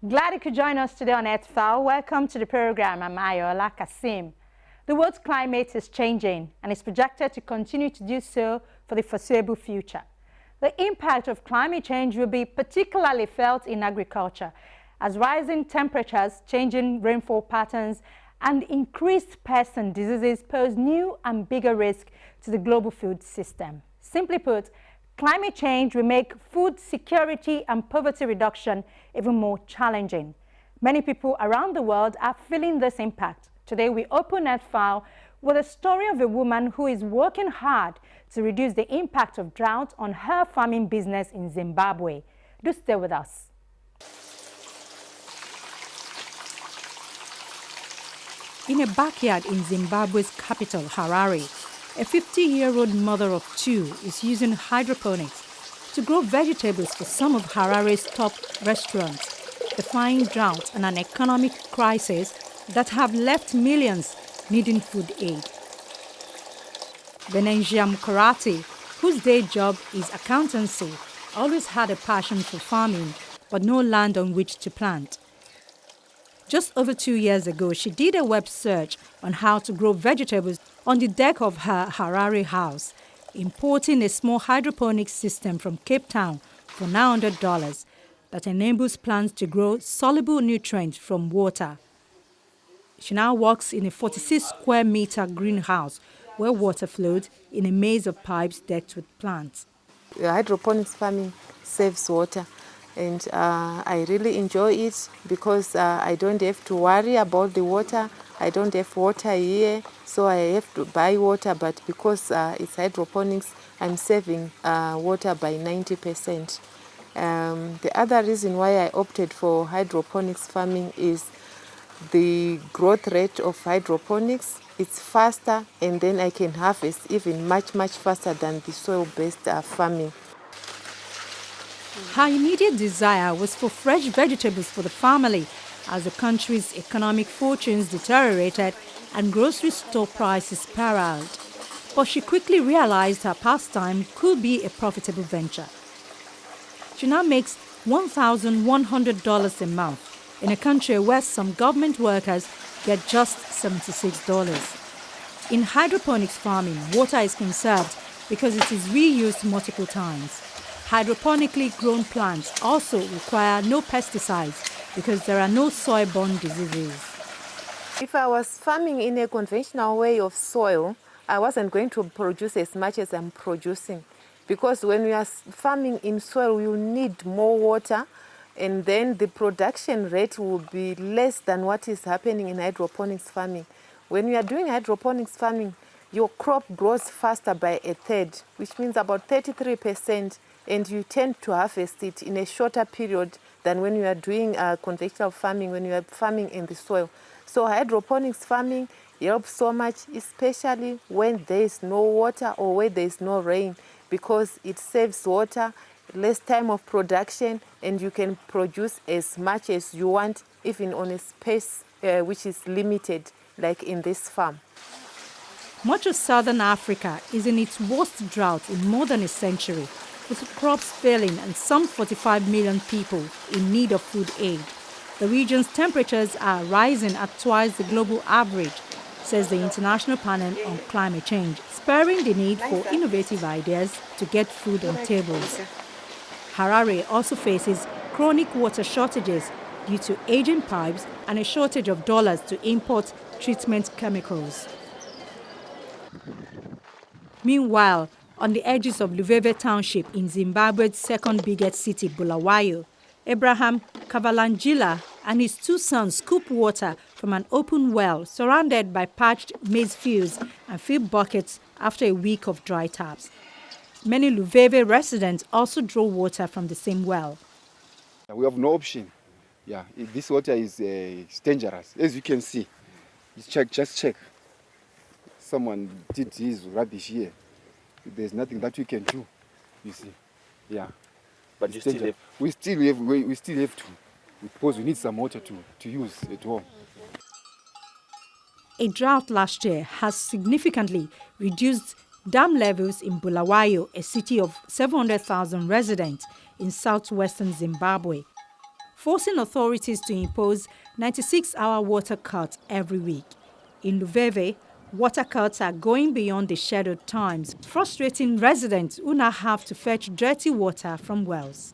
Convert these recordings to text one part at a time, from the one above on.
Glad you could join us today on Earthfile. Welcome to the program. I'm Ayola Kasim. The world's climate is changing and is projected to continue to do so for the foreseeable future. The impact of climate change will be particularly felt in agriculture, as rising temperatures, changing rainfall patterns, and increased pests and diseases pose new and bigger risks to the global food system. Simply put, climate change will make food security and poverty reduction even more challenging. Many people around the world are feeling this impact. Today, we open Earthfile with a story of a woman who is working hard to reduce the impact of drought on her farming business in Zimbabwe. Do stay with us. In a backyard in Zimbabwe's capital, Harare, a 50-year-old mother of two is using hydroponics to grow vegetables for some of Harare's top restaurants, defying drought and an economic crisis that have left millions needing food aid. Benenjam Karate, whose day job is accountancy, always had a passion for farming, but no land on which to plant. Just over 2 years ago, she did a web search on how to grow vegetables on the deck of her Harare house, importing a small hydroponics system from Cape Town for $900 that enables plants to grow soluble nutrients from water. She now works in a 46-square-meter greenhouse where water flows in a maze of pipes decked with plants. Hydroponics farming saves water. And I really enjoy it because I don't have to worry about the water. I don't have water here, so I have to buy water. But because it's hydroponics, I'm saving water by 90%. The other reason why I opted for hydroponics farming is the growth rate of hydroponics. It's faster, and then I can harvest even much faster than the soil-based farming. Her immediate desire was for fresh vegetables for the family as the country's economic fortunes deteriorated and grocery store prices spiraled. But she quickly realized her pastime could be a profitable venture. She now makes $1,100 a month in a country where some government workers get just $76. In hydroponics farming, water is conserved because it is reused multiple times. Hydroponically grown plants also require no pesticides because there are no soil-borne diseases. If I was farming in a conventional way of soil, I wasn't going to produce as much as I'm producing. Because when we are farming in soil, you need more water, and then the production rate will be less than what is happening in hydroponics farming. When you are doing hydroponics farming, your crop grows faster by a third, which means about 33%. And you tend to harvest it in a shorter period than when you are doing conventional farming, when you are farming in the soil. So hydroponics farming helps so much, especially when there is no water or where there is no rain, because it saves water, less time of production, and you can produce as much as you want, even on a space which is limited, like in this farm. Much of southern Africa is in its worst drought in more than a century, with crops failing and some 45 million people in need of food aid. The region's temperatures are rising at twice the global average, says the International Panel on Climate Change, spurring the need for innovative ideas to get food on tables. Harare also faces chronic water shortages due to aging pipes and a shortage of dollars to import treatment chemicals. Meanwhile, on the edges of Luveve Township in Zimbabwe's second biggest city, Bulawayo, Abraham Kavalanjila and his two sons scoop water from an open well surrounded by parched maize fields and fill buckets after a week of dry taps. Many Luveve residents also draw water from the same well. We have no option. Yeah, this water is dangerous. As you can see, just check. Someone did his rubbish here. There's nothing that we can do, you see. Yeah. But we still have to, because we need some water to use at home. A drought last year has significantly reduced dam levels in Bulawayo, a city of 700,000 residents in southwestern Zimbabwe. forcing authorities to impose 96-hour water cuts every week. In Luveve, water cuts are going beyond the scheduled times, frustrating residents who now have to fetch dirty water from wells.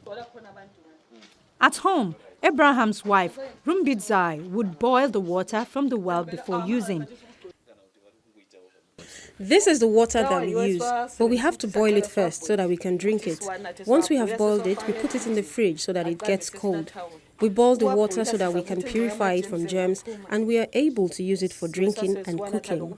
At home, Abraham's wife, Rumbidzai, would boil the water from the well before using. This is the water that we use, but we have to boil it first so that we can drink it. Once we have boiled it, we put it in the fridge so that it gets cold. We boil the water so that we can purify it from germs, and we are able to use it for drinking and cooking.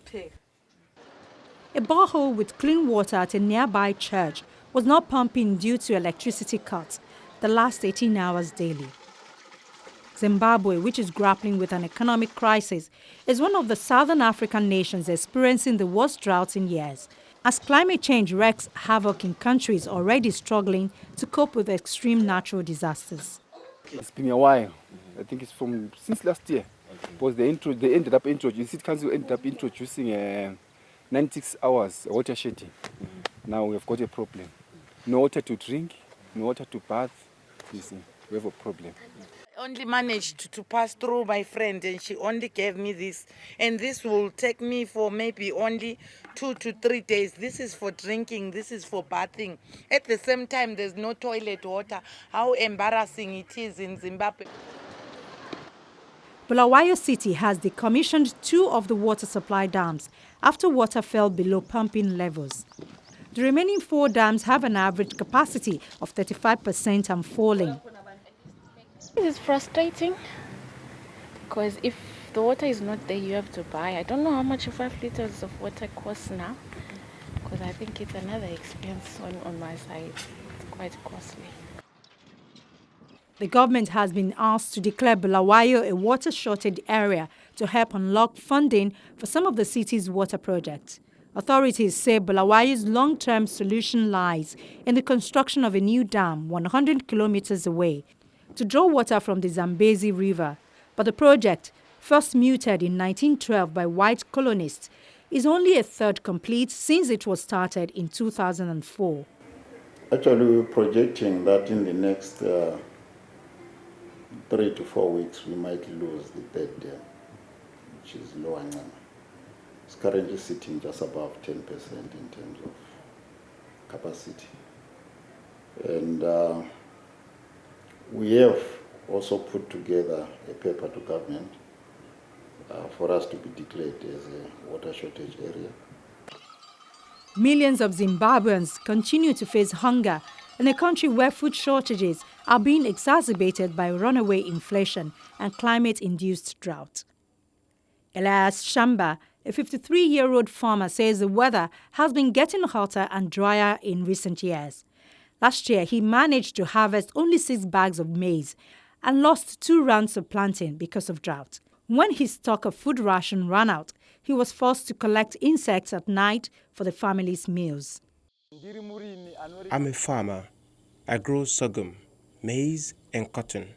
A borehole with clean water at a nearby church was not pumping due to electricity cuts the last 18 hours daily. Zimbabwe, which is grappling with an economic crisis, is one of the southern African nations experiencing the worst droughts in years, as climate change wreaks havoc in countries already struggling to cope with extreme natural disasters. It's been a while. I think it's since last year. Because they ended up introducing 96 hours water shedding. Now we have got a problem. No water to drink, no water to bath. You see, we have a problem. I only managed to pass through my friend, and she only gave me this. And this will take me for maybe only 2 to 3 days. This is for drinking, this is for bathing. At the same time, there's no toilet water. How embarrassing it is in Zimbabwe. Bulawayo City has decommissioned 2 of the water supply dams after water fell below pumping levels. The remaining 4 dams have an average capacity of 35% and falling. It is frustrating because if the water is not there, you have to buy. I don't know how much 5 liters of water costs now, because I think it's another expense on my side. It's quite costly. The government has been asked to declare Bulawayo a water shortage area to help unlock funding for some of the city's water projects. Authorities say Bulawayo's long-term solution lies in the construction of a new dam 100 kilometers away to draw water from the Zambezi River. But the project, first mooted in 1912 by white colonists, is only a third complete since it was started in 2004. Actually, we're projecting that in the next 3 to 4 weeks, we might lose the third dam, which is Lower Ngama. It's currently sitting just above 10% in terms of capacity. And we have also put together a paper to government for us to be declared as a water shortage area. Millions of Zimbabweans continue to face hunger in a country where food shortages are being exacerbated by runaway inflation and climate-induced drought. Elias Shamba, a 53-year-old farmer, says the weather has been getting hotter and drier in recent years. Last year, he managed to harvest only 6 bags of maize and lost 2 rounds of planting because of drought. When his stock of food ration ran out, he was forced to collect insects at night for the family's meals. I'm a farmer. I grow sorghum, maize and cotton.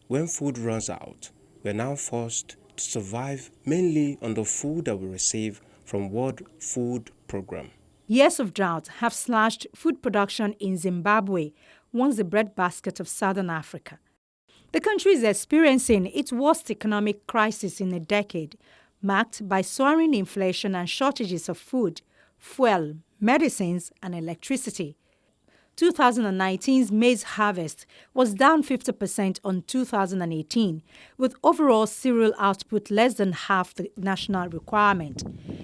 When food runs out, we're now forced to survive mainly on the food that we receive from World Food Programme. Years of drought have slashed food production in Zimbabwe, once the breadbasket of southern Africa. The country is experiencing its worst economic crisis in a decade, marked by soaring inflation and shortages of food, fuel, medicines, and electricity. 2019's maize harvest was down 50% on 2018, with overall cereal output less than half the national requirement.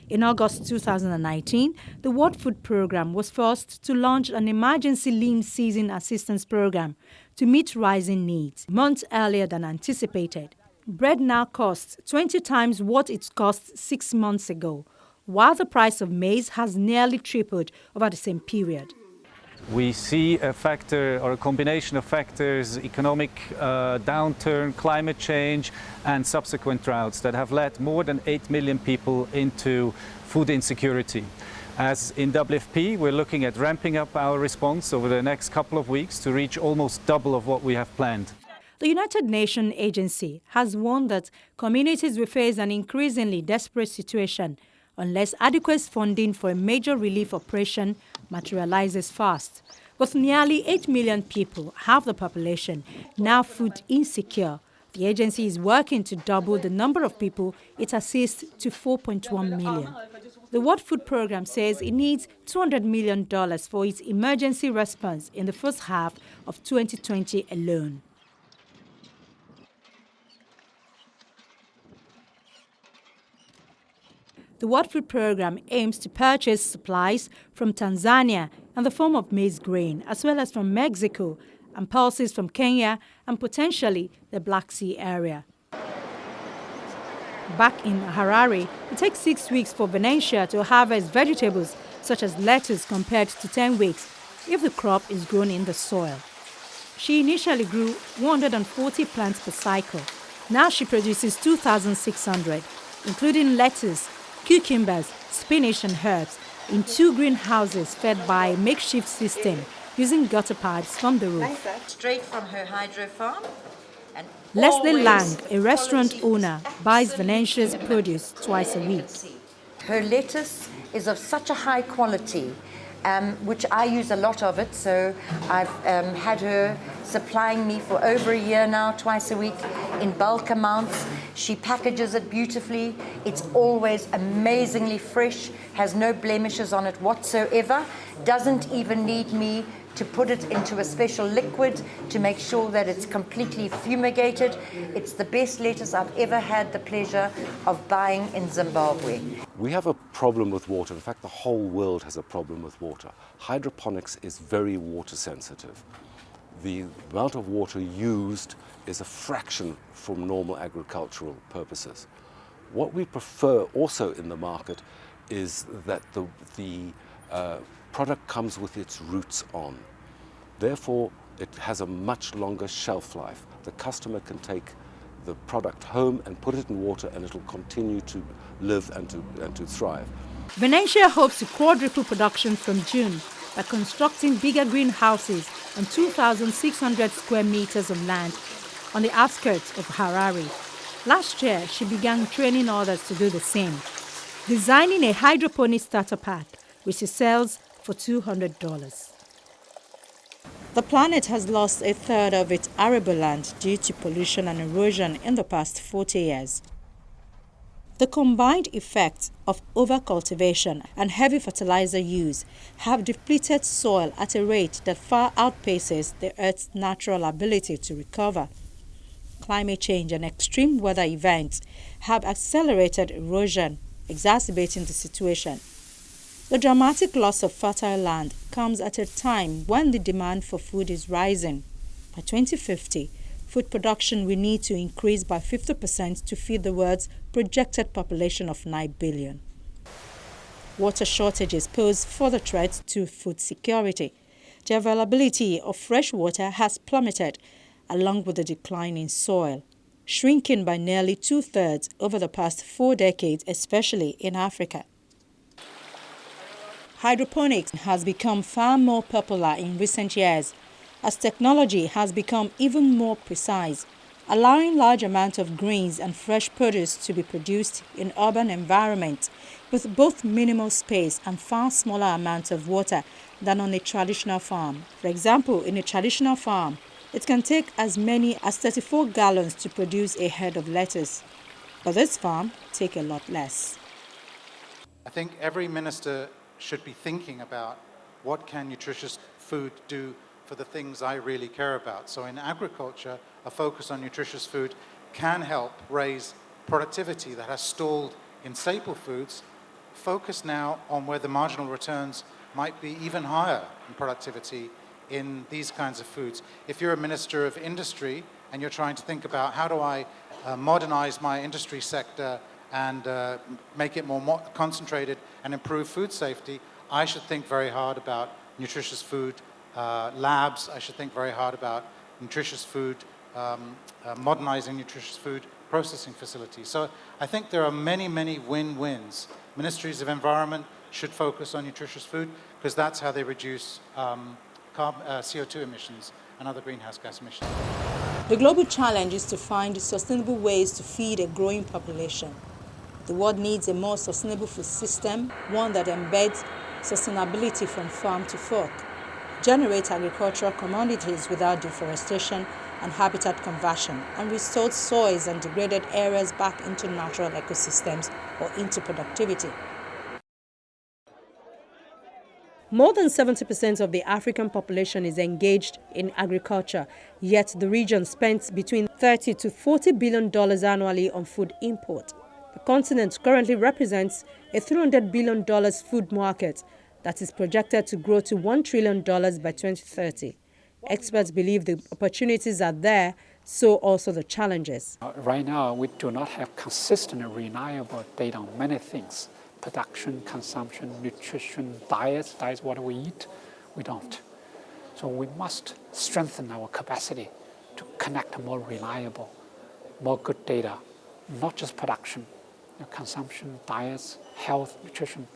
In August 2019, the World Food Programme was forced to launch an emergency lean season assistance program to meet rising needs, months earlier than anticipated. Bread now costs 20 times what it cost 6 months ago, while the price of maize has nearly tripled over the same period. We see a factor or a combination of factors, economic downturn, climate change, and subsequent droughts that have led more than 8 million people into food insecurity. As in WFP, we're looking at ramping up our response over the next couple of weeks to reach almost double of what we have planned. The United Nations agency has warned that communities will face an increasingly desperate situation unless adequate funding for a major relief operation materializes fast. With nearly 8 million people, half the population, now food insecure, the agency is working to double the number of people it assists to 4.1 million. The World Food Programme says it needs $200 million for its emergency response in the first half of 2020 alone. The World Food Programme aims to purchase supplies from Tanzania in the form of maize grain, as well as from Mexico, and pulses from Kenya and potentially the Black Sea area. Back in Harare, it takes 6 weeks for Venetia to harvest vegetables such as lettuce compared to 10 weeks if the crop is grown in the soil. She initially grew 140 plants per cycle. Now she produces 2,600, including lettuce, cucumbers, spinach and herbs in 2 greenhouses fed by a makeshift system using gutter pipes from the roof. Straight from her hydro farm. Leslie Lang, a restaurant owner, buys Venetia's produce twice a week. Her lettuce is of such a high quality, which I use a lot of it, so I've had her supplying me for over a year now, twice a week, in bulk amounts. She packages it beautifully. It's always amazingly fresh, has no blemishes on it whatsoever, doesn't even need me to put it into a special liquid to make sure that it's completely fumigated. It's the best lettuce I've ever had the pleasure of buying in Zimbabwe. We have a problem with water. In fact, the whole world has a problem with water. Hydroponics is very water sensitive. The amount of water used is a fraction from normal agricultural purposes. What we prefer also in the market is that the product comes with its roots on. Therefore, it has a much longer shelf life. The customer can take the product home and put it in water and it'll continue to live and to thrive. Venetia hopes to quadruple production from June by constructing bigger greenhouses on 2,600 square meters of land on the outskirts of Harare. Last year, she began training others to do the same, designing a hydroponics starter pack, which she sells for $200. The planet has lost a third of its arable land due to pollution and erosion in the past 40 years. The combined effects of overcultivation and heavy fertilizer use have depleted soil at a rate that far outpaces the Earth's natural ability to recover. Climate change and extreme weather events have accelerated erosion, exacerbating the situation. The dramatic loss of fertile land comes at a time when the demand for food is rising. By 2050, food production will need to increase by 50% to feed the world's projected population of 9 billion. Water shortages pose further threats to food security. The availability of fresh water has plummeted, along with the decline in soil, shrinking by nearly 2/3 over the past 4 decades, especially in Africa. Hydroponics has become far more popular in recent years as technology has become even more precise, allowing large amounts of greens and fresh produce to be produced in urban environments with both minimal space and far smaller amounts of water than on a traditional farm. For example, in a traditional farm, it can take as many as 34 gallons to produce a head of lettuce, but this farm take a lot less. I think every minister should be thinking about what can nutritious food do for the things I really care about. So in agriculture, a focus on nutritious food can help raise productivity that has stalled in staple foods. Focus now on where the marginal returns might be even higher in productivity in these kinds of foods. If you're a minister of industry and you're trying to think about how do I modernize my industry sector and make it more concentrated and improve food safety, I should think very hard about nutritious food labs. I should think very hard about nutritious food, modernizing nutritious food processing facilities. So I think there are many, many win-wins. Ministries of Environment should focus on nutritious food because that's how they reduce CO2 emissions and other greenhouse gas emissions. The global challenge is to find sustainable ways to feed a growing population. The world needs a more sustainable food system, one that embeds sustainability from farm to fork. generates agricultural commodities without deforestation and habitat conversion, and restores soils and degraded areas back into natural ecosystems or into productivity. More than 70% of the African population is engaged in agriculture, yet the region spends between $30 to $40 billion annually on food import. The continent currently represents a $300 billion food market that is projected to grow to $1 trillion by 2030. Experts believe the opportunities are there, so also the challenges. Right now, we do not have consistent and reliable data on many things. Production, consumption, nutrition, diets, what we eat, we don't. So we must strengthen our capacity to connect more reliable, more good data, not just production, consumption, diets, health, nutrition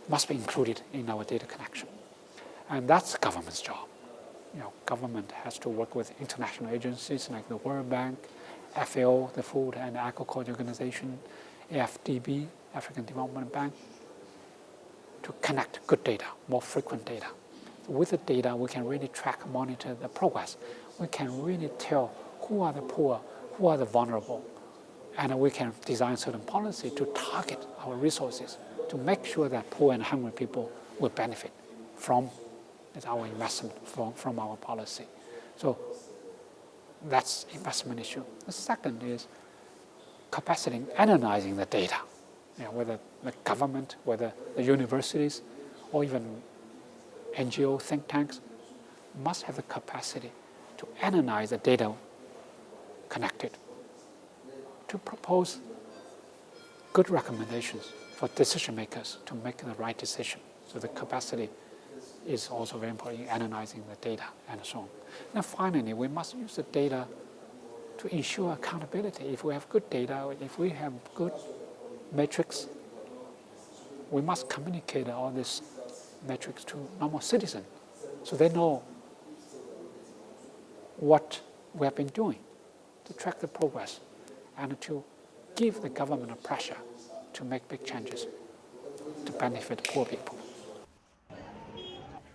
must be included in our data connection. And that's government's job. Government has to work with international agencies like the World Bank, FAO, the Food and Agriculture Organization, AFDB, African Development Bank, to connect good data, more frequent data. With the data, we can really track, monitor the progress. We can really tell who are the poor, who are the vulnerable, and we can design certain policy to target our resources to make sure that poor and hungry people will benefit from our investment, from our policy. So that's investment issue. The second is capacity in analyzing the data, whether the government, whether the universities, or even NGO think tanks must have the capacity to analyze the data connected, to propose good recommendations for decision makers to make the right decision. So the capacity is also very important in analyzing the data and so on. Then finally, we must use the data to ensure accountability. If we have good data, if we have good metrics, we must communicate all these metrics to normal citizens so they know what we have been doing to track the progress and to give the government a pressure to make big changes to benefit poor people.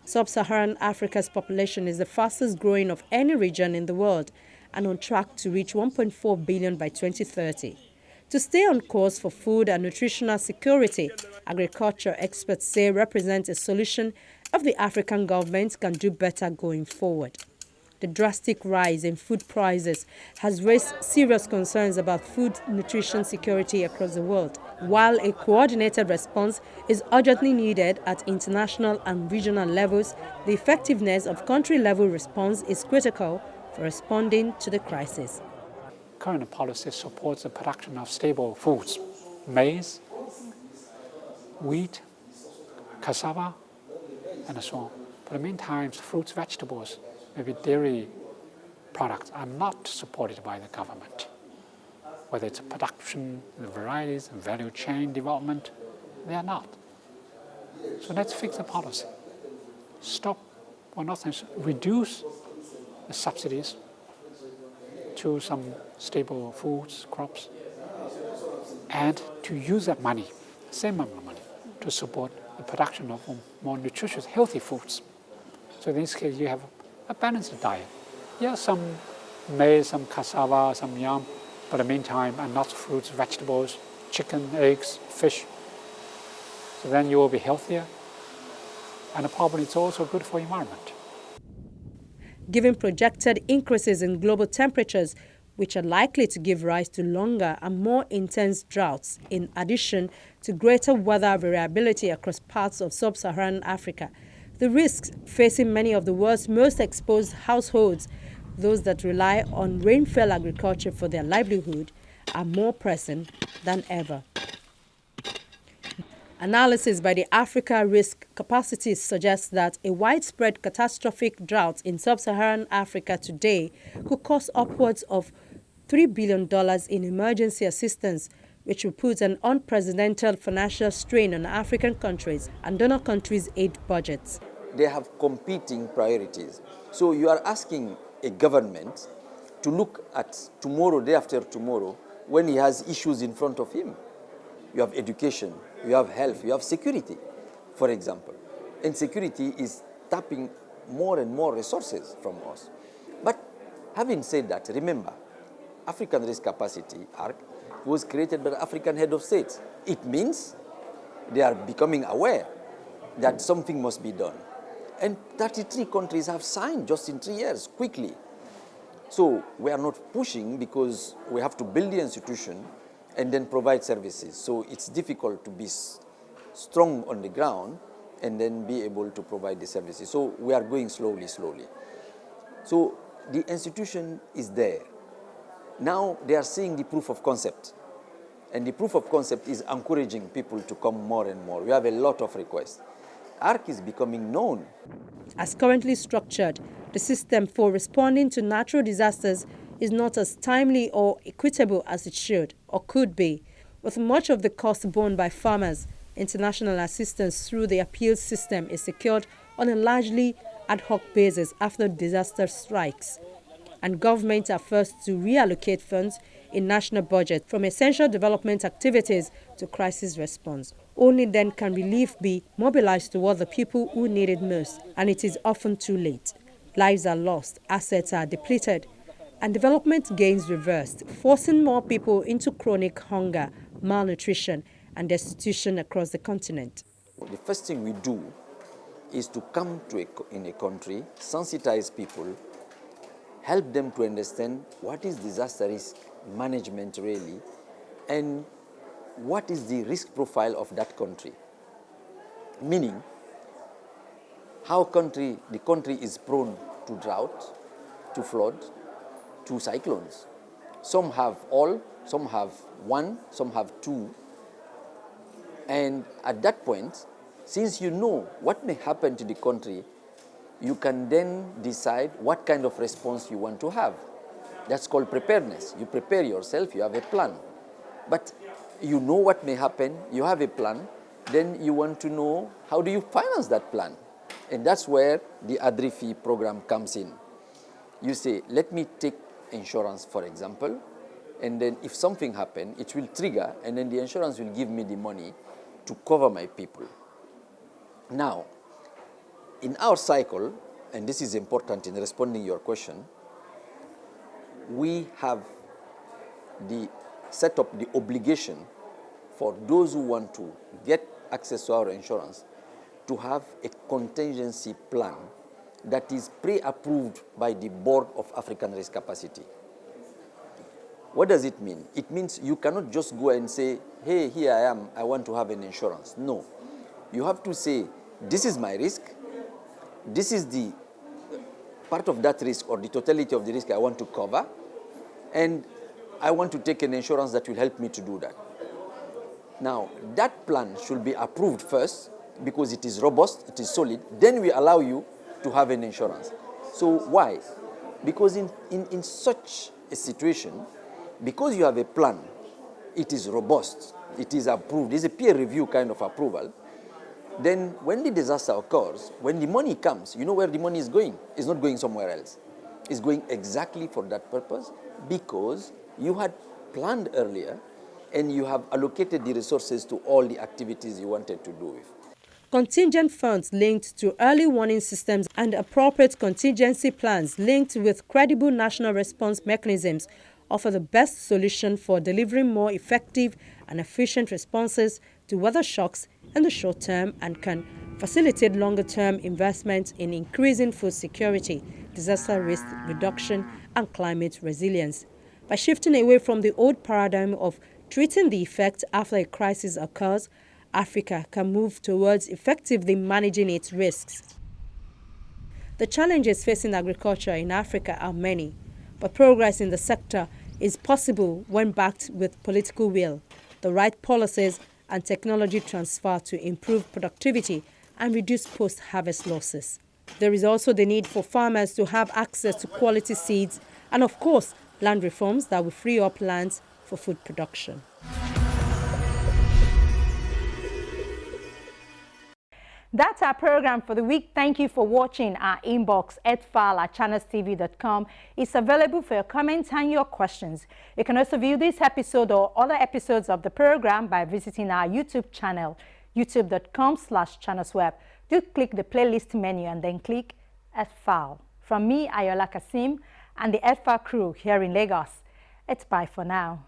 Sub-Saharan Africa's population is the fastest growing of any region in the world and on track to reach 1.4 billion by 2030. To stay on course for food and nutritional security, agriculture experts say represents a solution if the African governments can do better going forward. The drastic rise in food prices has raised serious concerns about food nutrition security across the world. While a coordinated response is urgently needed at international and regional levels, the effectiveness of country-level response is critical for responding to the crisis. Current policy supports the production of stable foods, maize, wheat, cassava, and so on. But in the meantime, fruits, vegetables, maybe dairy products are not supported by the government. Whether it's production, the varieties, value chain development, they are not. So let's fix the policy. Stop, or not reduce the subsidies to some stable foods, crops, and to use that money, same amount of money, to support the production of more nutritious, healthy foods. So in this case, you have a balanced diet. Yeah, some maize, some cassava, some yam, but in the meantime, and not fruits, vegetables, chicken, eggs, fish. So then you will be healthier, and probably it's also good for the environment. Given projected increases in global temperatures, which are likely to give rise to longer and more intense droughts, in addition to greater weather variability across parts of sub-Saharan Africa, the risks facing many of the world's most exposed households, those that rely on rainfall agriculture for their livelihood, are more pressing than ever. Analysis by the Africa Risk Capacity suggests that a widespread catastrophic drought in sub-Saharan Africa today could cost upwards of $3 billion in emergency assistance, which will put an unprecedented financial strain on African countries and donor countries' aid budgets. They have competing priorities. So you are asking a government to look at tomorrow, day after tomorrow, when he has issues in front of him. You have education, you have health, you have security, for example. and security is tapping more and more resources from us. But having said that, remember, African Risk Capacity, ARC, was created by the African head of states. It means they are becoming aware that something must be done. And 33 countries have signed just in 3 years, quickly. So we are not pushing because we have to build the institution and then provide services. So it's difficult to be strong on the ground and then be able to provide the services. So we are going slowly. So the institution is there. Now they are seeing the proof of concept. And the proof of concept is encouraging people to come more and more. We have a lot of requests. ARC is becoming known. As currently structured, the system for responding to natural disasters is not as timely or equitable as it should or could be, with much of the cost borne by farmers. International assistance through the appeals system is secured on a largely ad hoc basis after disaster strikes, and governments are forced to reallocate funds in national budget from essential development activities to crisis response. Only then can relief be mobilized toward the people who need it most, and it is often too late. Lives are lost, assets are depleted, and development gains reversed, forcing more people into chronic hunger, malnutrition, and destitution across the continent. The first thing we do is to come to in a country, sensitize people, help them to understand what is disaster risk management really, and what is the risk profile of that country. Meaning, how the country is prone to drought, to flood, to cyclones. Some have all, some have one, some have two. And at that point, since you know what may happen to the country, you can then decide what kind of response you want to have. That's called preparedness. You prepare yourself, you have a plan. But you know what may happen, you have a plan, then you want to know how do you finance that plan. And that's where the Agric program comes in. You say, let me take insurance, for example, and then if something happens, it will trigger, and then the insurance will give me the money to cover my people. Now, in our cycle, and this is important in responding to your question, we have set up the obligation for those who want to get access to our insurance to have a contingency plan that is pre-approved by the Board of African Risk Capacity. What does it mean? It means you cannot just go and say, hey, here I am, I want to have an insurance. No. You have to say, this is my risk, this is the part of that risk or the totality of the risk I want to cover, and I want to take an insurance that will help me to do that. Now, that plan should be approved first because it is robust, it is solid, then we allow you to have an insurance. So why? Because in such a situation, because you have a plan, it is robust, it is approved, it's a peer review kind of approval, then when the disaster occurs, when the money comes, you know where the money is going. It's not going somewhere else. It's going exactly for that purpose because you had planned earlier and you have allocated the resources to all the activities you wanted to do with. Contingent funds linked to early warning systems and appropriate contingency plans linked with credible national response mechanisms offer the best solution for delivering more effective and efficient responses to weather shocks in the short term and can facilitate longer-term investment in increasing food security, disaster risk reduction, and climate resilience. By shifting away from the old paradigm of treating the effect after a crisis occurs, Africa can move towards effectively managing its risks. The challenges facing agriculture in Africa are many, but progress in the sector is possible when backed with political will, the right policies, and technology transfer to improve productivity and reduce post-harvest losses. There is also the need for farmers to have access to quality seeds and, of course, land reforms that will free up lands for food production. That's our program for the week. Thank you for watching. Our inbox, edfile@channelstv.com, is available for your comments and your questions. You can also view this episode or other episodes of the program by visiting our YouTube channel, youtube.com/channelsweb. do click the playlist menu and then click Earth File. From me, Ayola Kasim, and the Earth File crew here in Lagos, it's bye for now.